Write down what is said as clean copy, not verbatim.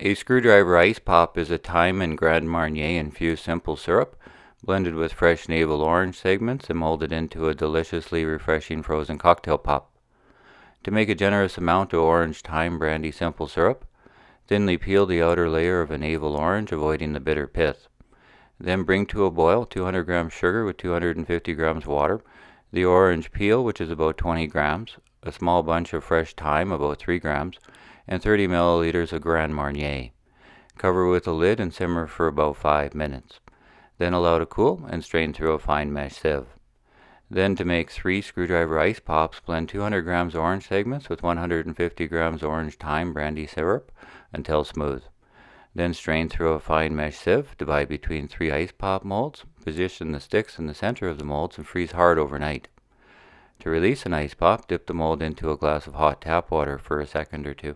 A screwdriver ice pop is a thyme and Grande Mariner infused simple syrup, blended with fresh Navel orange segments and molded into a deliciously refreshing frozen cocktail pop. To make a generous amount of orange thyme brandy simple syrup, thinly peel the outer layer of a Navel orange, avoiding the bitter pith. Then bring to a boil 200 grams sugar with 250 grams water, the orange peel, which is about 20 grams, a small bunch of fresh thyme, about 3 grams, and 30 milliliters of Grande Marnier. Cover with a lid and simmer for about 5 minutes. Then allow to cool and strain through a fine mesh sieve. Then, to make 3 screwdriver ice pops, blend 200 grams orange segments with 150 grams orange thyme brandy syrup until smooth. Then strain through a fine mesh sieve, divide between 3 ice pop molds, position the sticks in the center of the molds, and freeze hard overnight. To release an ice pop, dip the mold into a glass of hot tap water for a second or two.